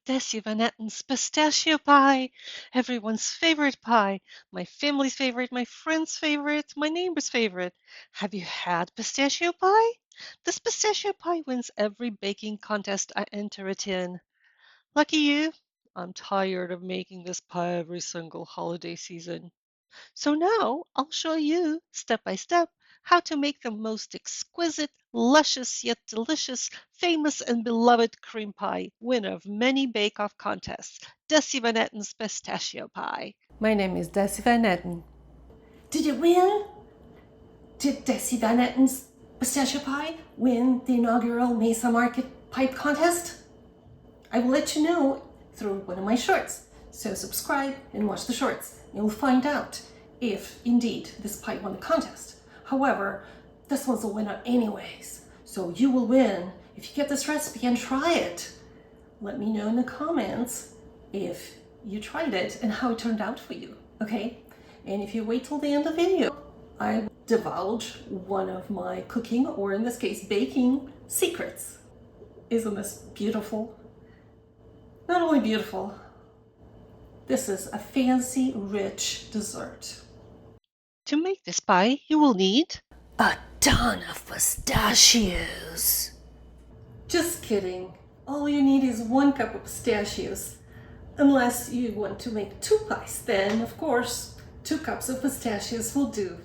Dessi Van Etten's pistachio pie, everyone's favorite pie, my family's favorite, my friend's favorite, my neighbor's favorite. Have you had pistachio pie? This pistachio pie wins every baking contest I enter it in. Lucky you, I'm tired of making this pie every single holiday season. So now I'll show you, step by step, how to make the most exquisite, luscious yet delicious, famous and beloved cream pie, winner of many bake-off contests, Dessi Van Etten's pistachio pie. My name is Dessi Van Etten. Did it win? Did Dessi Van Etten's pistachio pie win the inaugural Mesa Market Pipe Contest? I will let you know through one of my shorts. So subscribe and watch the shorts. You'll find out if indeed this pie won the contest. However, this one's a winner anyways. So you will win if you get this recipe and try it. Let me know in the comments if you tried it and how it turned out for you, okay? And if you wait till the end of the video, I divulge one of my cooking, or in this case, baking secrets. Isn't this beautiful? Not only beautiful, this is a fancy, rich dessert. To make this pie, you will need A ton of pistachios. Just kidding. All you need is 1 cup of pistachios. Unless you want to make 2 pies, then of course 2 cups of pistachios will do.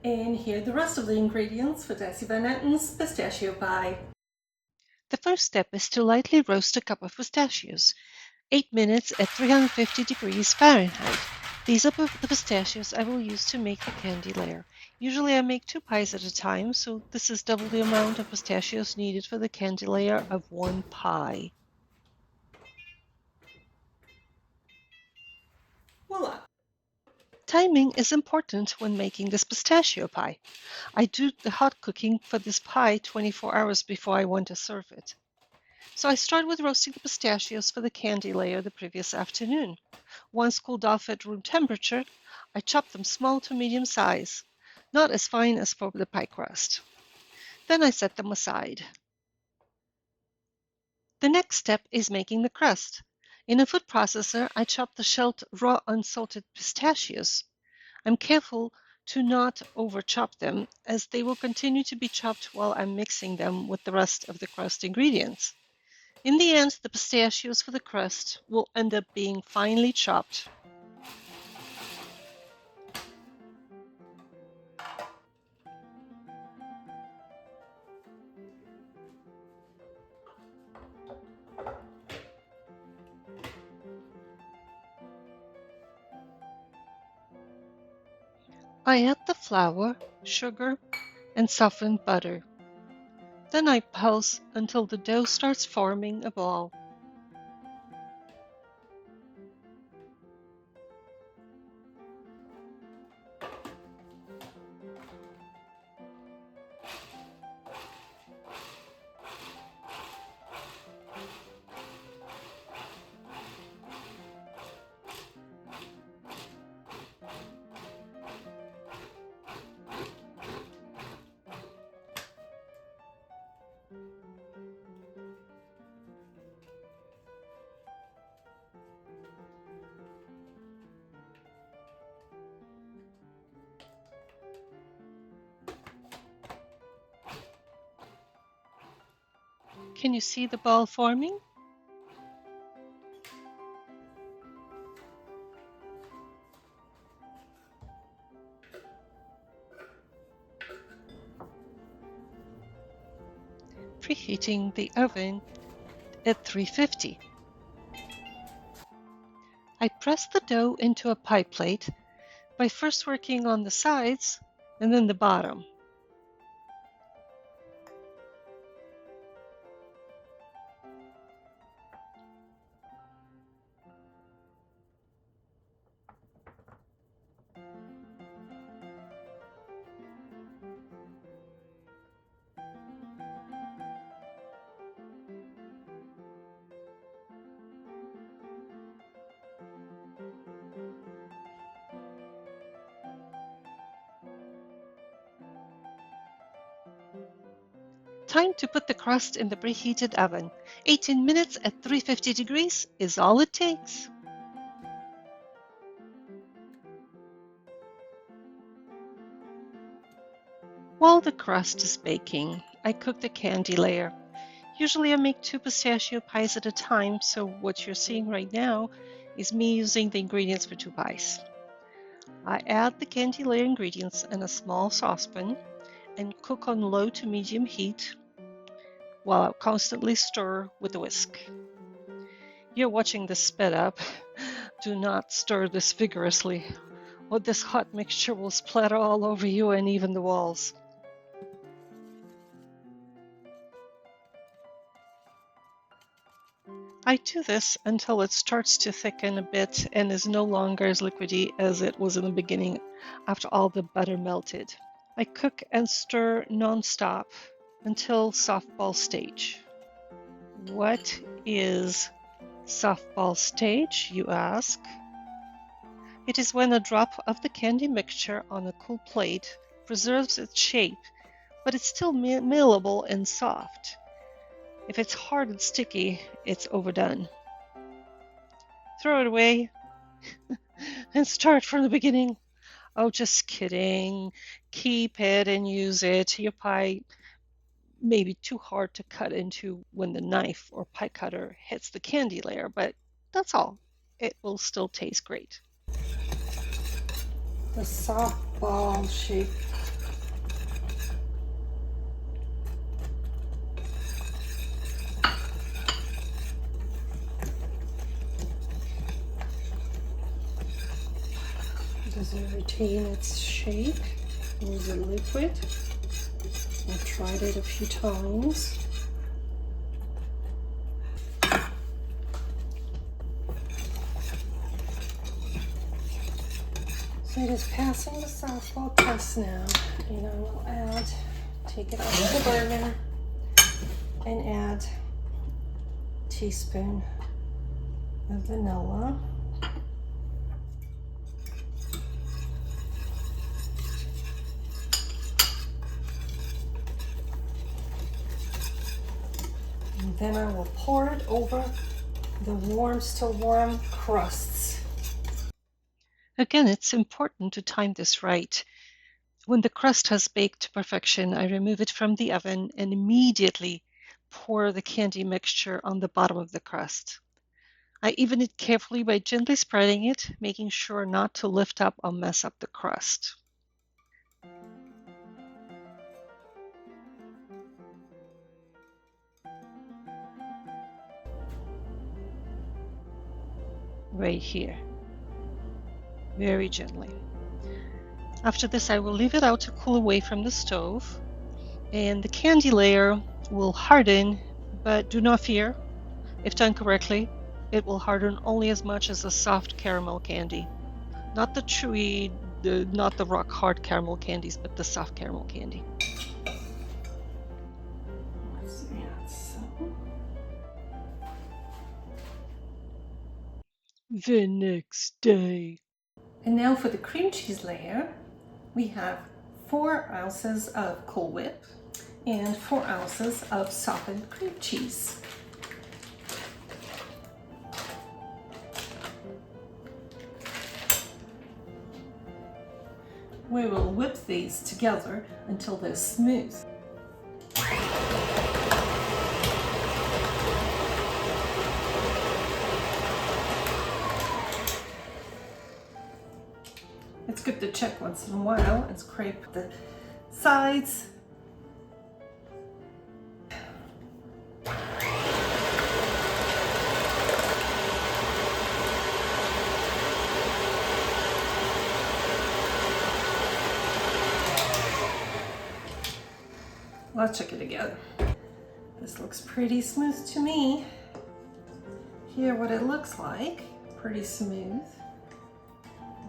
And here are the rest of the ingredients for Dessi Van Etten's pistachio pie. the first step is to lightly roast a cup of pistachios, 8 minutes at 350 degrees Fahrenheit. These are the pistachios I will use to make the candy layer. Usually I make 2 pies at a time, so this is double the amount of pistachios needed for the candy layer of 1 pie. Voila! Timing is important when making this pistachio pie. I do the hot cooking for this pie 24 hours before I want to serve it. So I start with roasting the pistachios for the candy layer the previous afternoon. Once cooled off at room temperature, I chop them small to medium size, not as fine as for the pie crust. Then I set them aside. The next step is making the crust. In a food processor, I chop the shelled raw unsalted pistachios. I'm careful to not over-chop them, as they will continue to be chopped while I'm mixing them with the rest of the crust ingredients. In the end, the pistachios for the crust will end up being finely chopped. I add the flour, sugar, and softened butter. Then I pulse until the dough starts forming a ball. Can you see the ball forming? Preheating the oven at 350. I press the dough into a pie plate by first working on the sides and then the bottom. Time to put the crust in the preheated oven. 18 minutes at 350 degrees is all it takes. While the crust is baking, I cook the candy layer. Usually I make 2 pistachio pies at a time, so what you're seeing right now is me using the ingredients for 2 pies. I add the candy layer ingredients in a small saucepan and cook on low to medium heat while I constantly stir with a whisk. You're watching this sped up. Do not stir this vigorously, or this hot mixture will splatter all over you and even the walls. I do this until it starts to thicken a bit and is no longer as liquidy as it was in the beginning after all the butter melted. I cook and stir non-stop until softball stage. What is softball stage, you ask? It is when a drop of the candy mixture on a cool plate preserves its shape, but it's still malleable and soft. If it's hard and sticky, it's overdone. Throw it away and start from the beginning. Oh, just kidding. Keep it and use it. Your pie may be too hard to cut into when the knife or pie cutter hits the candy layer, but that's all. It will still taste great. The softball shape. Does it retain its shape? Is it liquid? I've tried it a few times. So it is passing the softball test now, and I will take it out of the burner and add a teaspoon of vanilla. And then I will pour it over the still warm crusts. Again, it's important to time this right. When the crust has baked to perfection, I remove it from the oven and immediately pour the candy mixture on the bottom of the crust. I even it carefully by gently spreading it, making sure not to lift up or mess up the crust. Right here, very gently. After this, I will leave it out to cool away from the stove, and the candy layer will harden, but do not fear. If done correctly, it will harden only as much as a soft caramel candy. Not the chewy, not the rock hard caramel candies, but the soft caramel candy. Let's add some. The next day. And now for the cream cheese layer, we have 4 ounces of Cool Whip and 4 ounces of softened cream cheese. We will whip these together until they're smooth. It's good to check once in a while and scrape the sides. Let's check it together. This looks pretty smooth to me. Here what it looks like, pretty smooth.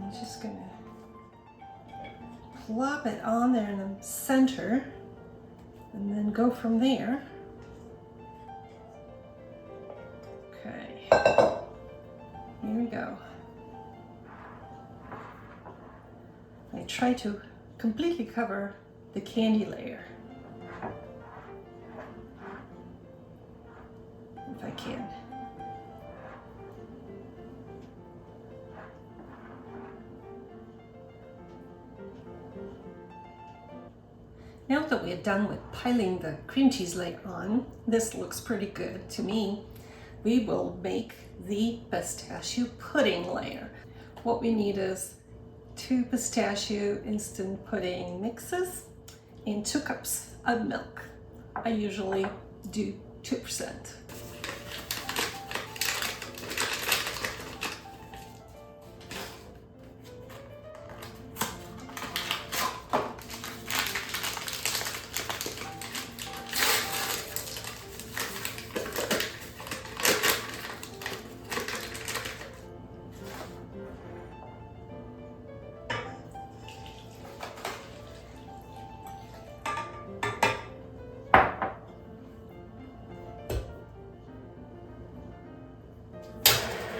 I'm just gonna plop it on there in the center and then go from there. Okay, here we go. I try to completely cover the candy layer. Now that we're done with piling the cream cheese layer on, this looks pretty good to me. We will make the pistachio pudding layer. What we need is 2 pistachio instant pudding mixes and 2 cups of milk. I usually do 2%.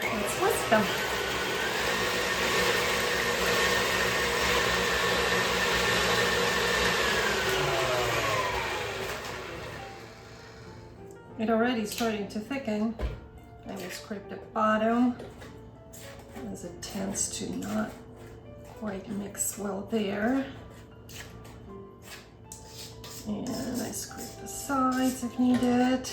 Let's whisk them. It's already starting to thicken. I will scrape the bottom as it tends to not quite mix well there. And I scrape the sides if needed.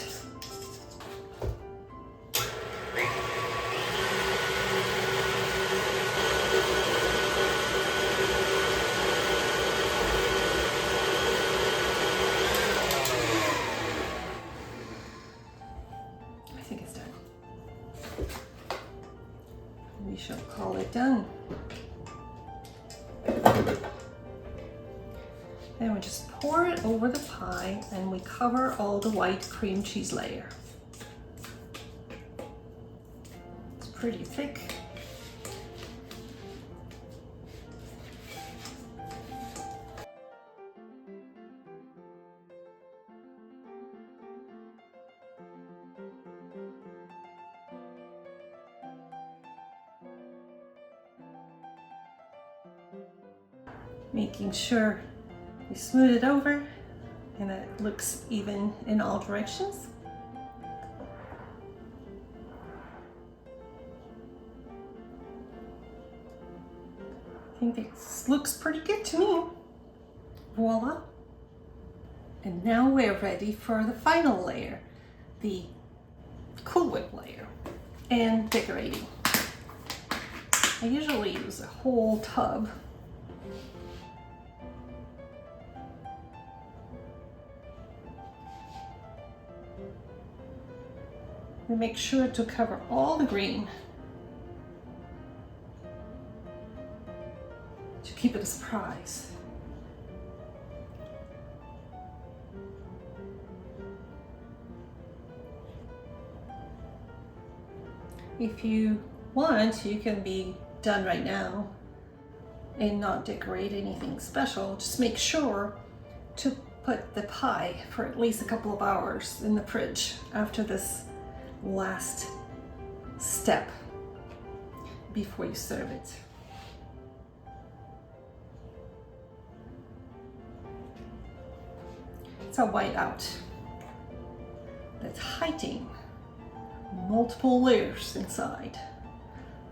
I think it's done. We shall call it done. Then we just pour it over the pie and we cover all the white cream cheese layer. It's pretty thick. Making sure we smooth it over and that it looks even in all directions. I think this looks pretty good to me. Voila. And now we're ready for the final layer, the Cool Whip layer and decorating. I usually use a whole tub. We make sure to cover all the green to keep it a surprise. If you want, you can be done right now and not decorate anything special. Just make sure to put the pie for at least a couple of hours in the fridge after this last step before you serve it. It's a whiteout that's hiding multiple layers inside,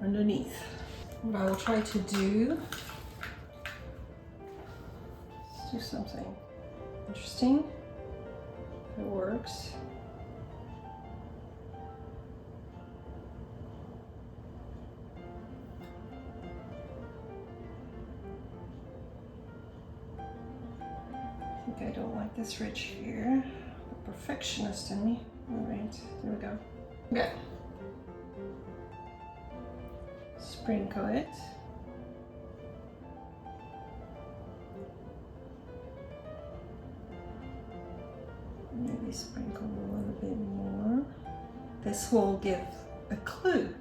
underneath. What I will try to do, let's do something interesting, if it works. I don't like this ridge here. The perfectionist in me. All right, there we go. Okay. Sprinkle it. Maybe sprinkle a little bit more. This will give a clue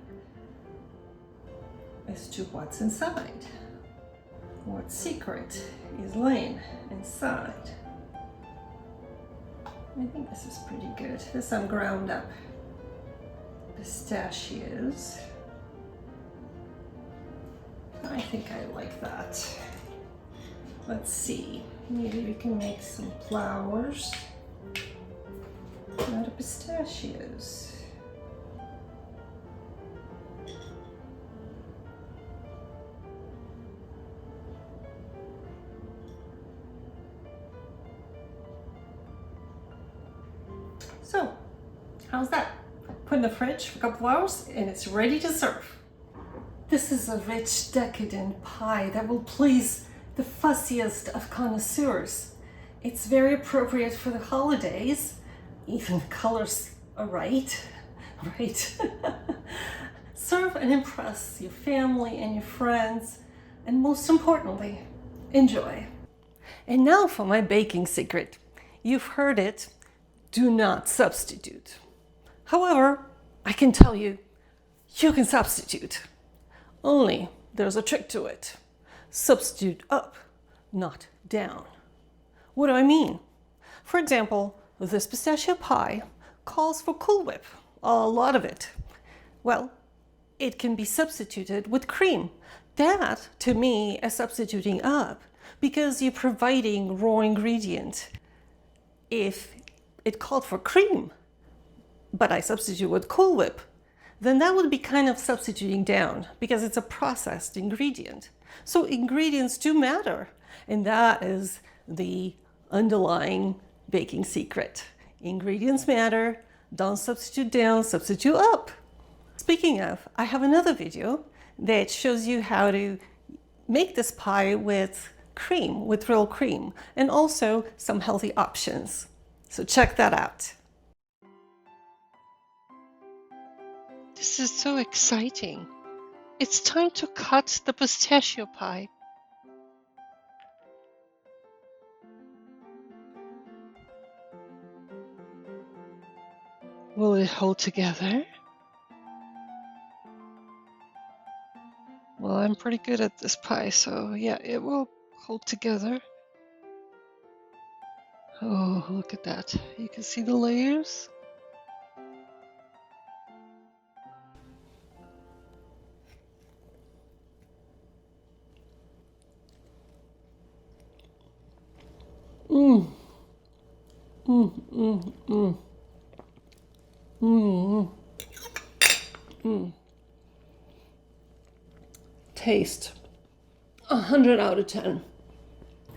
as to what's inside. What secret is laying inside. I think this is pretty good. There's some ground up pistachios. I think I like that. Let's see, maybe we can make some flowers out of pistachios. So, how's that? Put in the fridge for a couple of hours and it's ready to serve. This is a rich, decadent pie that will please the fussiest of connoisseurs. It's very appropriate for the holidays. Even the colors are right. Right. Serve and impress your family and your friends, and most importantly, enjoy. And now for my baking secret. You've heard it, do not substitute. However, I can tell you, you can substitute. Only there's a trick to it. Substitute up, not down. What do I mean? For example, this pistachio pie calls for Cool Whip, a lot of it. Well, it can be substituted with cream. That, to me, is substituting up because you're providing raw ingredient. If it called for cream, but I substitute with Cool Whip, then that would be kind of substituting down because it's a processed ingredient. So ingredients do matter, and that is the underlying baking secret. Ingredients matter, don't substitute down, substitute up. Speaking of, I have another video that shows you how to make this pie with cream, with real cream, and also some healthy options. So check that out. This is so exciting. It's time to cut the pistachio pie. Will it hold together? Well, I'm pretty good at this pie, so yeah, it will hold together. Oh, look at that. You can see the layers. Mmm. Mmm, mmm, mmm. Mmm. Mmm. Taste. 100 out of 10.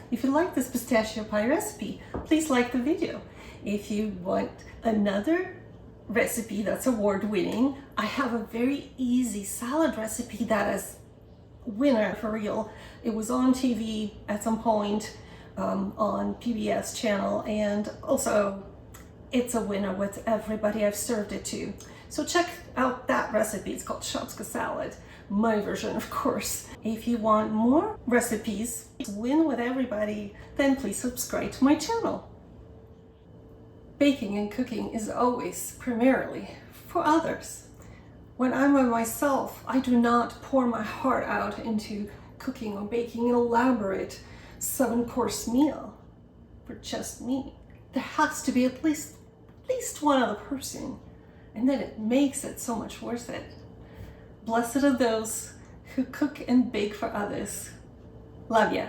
If you like this pistachio pie recipe, please like the video. If you want another recipe that's award-winning, I have a very easy salad recipe that is winner for real. It was on TV at some point on PBS channel, and also it's a winner with everybody I've served it to. So check out that recipe. It's called shopska salad. My version, of course. If you want more recipes to win with everybody, then please subscribe to my channel. Baking and cooking is always primarily for others. When I'm by myself, I do not pour my heart out into cooking or baking an elaborate 7-course meal for just me. There has to be at least one other person, and then it makes it so much worth it. Blessed are those who cook and bake for others. Love ya.